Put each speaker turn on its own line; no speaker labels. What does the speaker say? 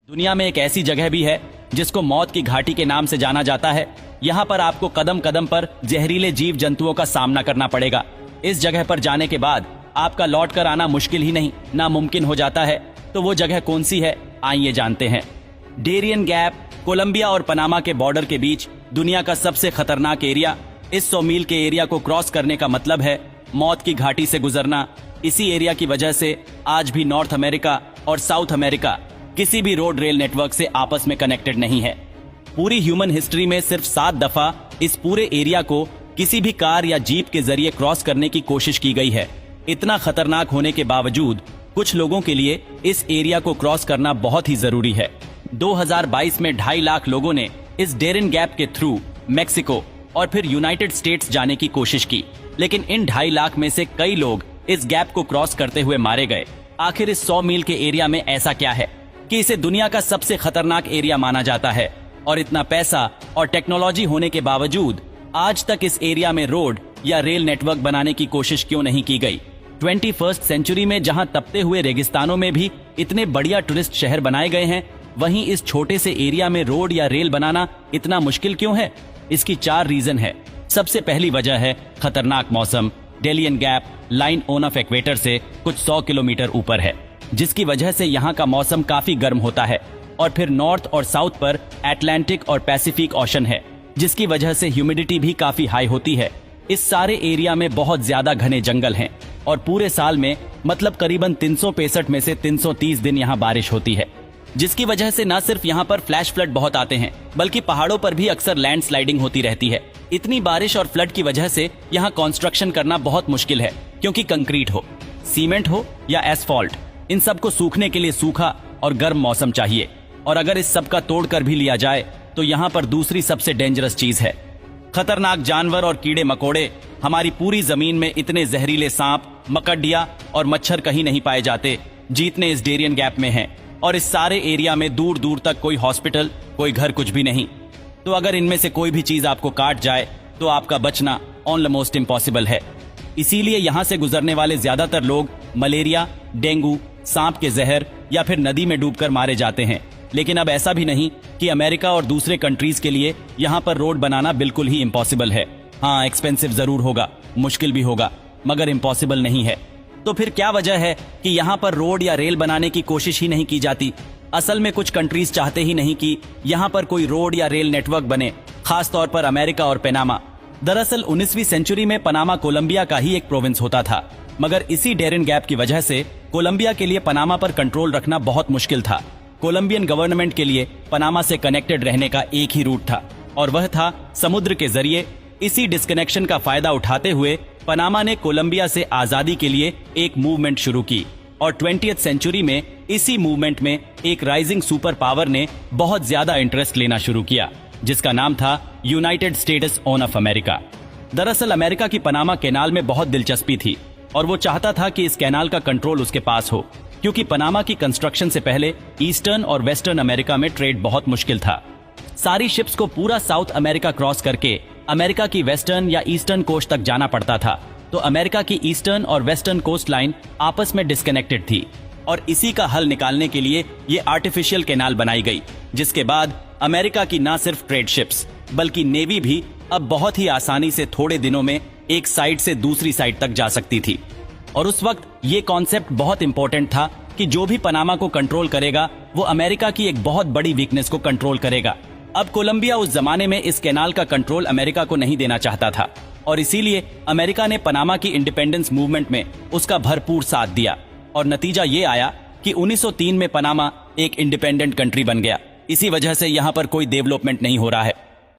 दुनिया में एक ऐसी जगह भी है जिसको मौत की घाटी के नाम से जाना जाता है। यहाँ पर आपको कदम कदम पर जहरीले जीव जंतुओं का सामना करना पड़ेगा। इस जगह पर जाने के बाद आपका लौट कर आना मुश्किल ही नहीं नामुमकिन हो जाता है। तो वो जगह कौन सी है, आइए जानते हैं। डेरियन गैप कोलंबिया और पनामा के बॉर्डर के बीच दुनिया का सबसे खतरनाक एरिया। इस 100 मील के एरिया को क्रॉस करने का मतलब है मौत की घाटी से गुजरना। इसी एरिया की वजह से आज भी नॉर्थ अमेरिका और साउथ अमेरिका किसी भी रोड रेल नेटवर्क से आपस में कनेक्टेड नहीं है। पूरी ह्यूमन हिस्ट्री में सिर्फ 7 दफा इस पूरे एरिया को किसी भी कार या जीप के जरिए क्रॉस करने की कोशिश की गई है। इतना खतरनाक होने के बावजूद कुछ लोगों के लिए इस एरिया को क्रॉस करना बहुत ही जरूरी है। 2022 में 2.5 लाख लोगों ने इस डेरियन गैप के थ्रू मैक्सिको और फिर यूनाइटेड स्टेट्स जाने की कोशिश की, लेकिन इन 2.5 लाख में से कई लोग इस गैप को क्रॉस करते हुए मारे गए। आखिर इस 100 मील के एरिया में ऐसा क्या है कि इसे दुनिया का सबसे खतरनाक एरिया माना जाता है? और इतना पैसा और टेक्नोलॉजी होने के बावजूद आज तक इस एरिया में रोड या रेल नेटवर्क बनाने की कोशिश क्यों नहीं की गई? 21st सेंचुरी में जहां तपते हुए रेगिस्तानों में भी इतने बढ़िया टूरिस्ट शहर बनाए गए हैं, वहीं इस छोटे से एरिया में रोड या रेल बनाना इतना मुश्किल क्यों है? इसकी 4 रीजन है। सबसे पहली वजह है खतरनाक मौसम। Darien gap line of equator से कुछ 100 किलोमीटर ऊपर है, जिसकी वजह से यहाँ का मौसम काफी गर्म होता है। और फिर नॉर्थ और साउथ पर अटलांटिक और पैसिफिक ओशन है, जिसकी वजह से ह्यूमिडिटी भी काफी हाई होती है। इस सारे एरिया में बहुत ज्यादा घने जंगल हैं और पूरे साल में मतलब करीबन 365 में से 330 दिन यहाँ बारिश होती है, जिसकी वजह से न सिर्फ यहाँ पर फ्लैश फ्लड बहुत आते हैं, बल्कि पहाड़ों पर भी अक्सर लैंडस्लाइडिंग होती रहती है। इतनी बारिश और फ्लड की वजह से यहाँ कंस्ट्रक्शन करना बहुत मुश्किल है, क्योंकि कंक्रीट हो, सीमेंट हो या एस्फॉल्ट, इन सब को सूखने के लिए सूखा और गर्म मौसम चाहिए। और अगर इस सब का तोड़ कर भी लिया जाए तो यहाँ पर दूसरी सबसे डेंजरस चीज है खतरनाक जानवर और कीड़े मकोड़े। हमारी पूरी जमीन में इतने जहरीले सांप, मकड़िया और मच्छर कहीं नहीं पाए जाते जितने इस डेरियन गैप में हैं। और इस सारे एरिया में दूर दूर तक कोई हॉस्पिटल, कोई घर, कुछ भी नहीं। तो अगर इनमें से कोई भी चीज आपको काट जाए तो आपका बचना ऑलमोस्ट इम्पॉसिबल है। इसीलिए यहाँ से गुजरने वाले ज्यादातर लोग मलेरिया, डेंगू, सांप के जहर या फिर नदी में डूबकर मारे जाते हैं। लेकिन अब ऐसा भी नहीं कि अमेरिका और दूसरे कंट्रीज के लिए यहाँ पर रोड बनाना बिल्कुल ही इम्पॉसिबल है। हाँ, एक्सपेंसिव जरूर होगा, मुश्किल भी होगा, मगर इम्पॉसिबल नहीं है। तो फिर क्या वजह है कि यहाँ पर रोड या रेल बनाने की कोशिश ही नहीं की जाती? असल में कुछ कंट्रीज चाहते ही नहीं कि यहाँ पर कोई रोड या रेल नेटवर्क बने, खास तौर पर अमेरिका और पनामा। दरअसल 19वीं सेंचुरी में पनामा कोलंबिया का ही एक प्रोविंस होता था, मगर इसी डेरियन गैप की वजह से कोलंबिया के लिए पनामा पर कंट्रोल रखना बहुत मुश्किल था। कोलंबियन गवर्नमेंट के लिए पनामा से कनेक्टेड रहने का एक ही रूट था, और वह था समुद्र के जरिए। इसी डिस्कनेक्शन का फायदा उठाते हुए पनामा ने कोलंबिया से आजादी के लिए एक मूवमेंट शुरू की, और 20th सेंचुरी में इसी मूवमेंट में एक राइजिंग सुपर पावर ने बहुत ज्यादा इंटरेस्ट लेना शुरू किया, जिसका नाम था यूनाइटेड स्टेट्स ऑफ अमेरिका। दरअसल अमेरिका की पनामा कैनाल में बहुत दिलचस्पी थी और वो चाहता था कि इस कैनाल का कंट्रोल उसके पास हो, क्योंकि पनामा की कंस्ट्रक्शन से पहले ईस्टर्न और वेस्टर्न अमेरिका में ट्रेड बहुत मुश्किल था। सारी शिप्स को पूरा साउथ अमेरिका क्रॉस करके अमेरिका की वेस्टर्न या ईस्टर्न कोस्ट तक जाना पड़ता था। तो अमेरिका की ईस्टर्न और वेस्टर्न कोस्ट लाइन आपस में डिस्कनेक्टेड थी, और इसी का हल निकालने के लिए ये आर्टिफिशियल कैनाल बनाई गई, जिसके बाद अमेरिका की न सिर्फ ट्रेड शिप्स बल्कि नेवी भी अब बहुत ही आसानी से थोड़े दिनों में एक साइड से दूसरी साइड तक जा सकती थी। और उस वक्त ये कॉन्सेप्ट बहुत इंपॉर्टेंट था कि जो भी पनामा को कंट्रोल करेगा वो अमेरिका की एक बहुत बड़ी वीकनेस को कंट्रोल करेगा। अब कोलंबिया उस जमाने में इस कैनाल का कंट्रोल अमेरिका को नहीं देना चाहता था, और इसीलिए अमेरिका ने पनामा की इंडिपेंडेंस मूवमेंट में उसका भरपूर साथ दिया। और नतीजा ये आया कि 1903 में पनामा एक इंडिपेंडेंट कंट्री बन गया। इसी वजह से यहाँ पर कोई डेवलपमेंट नहीं हो रहा है।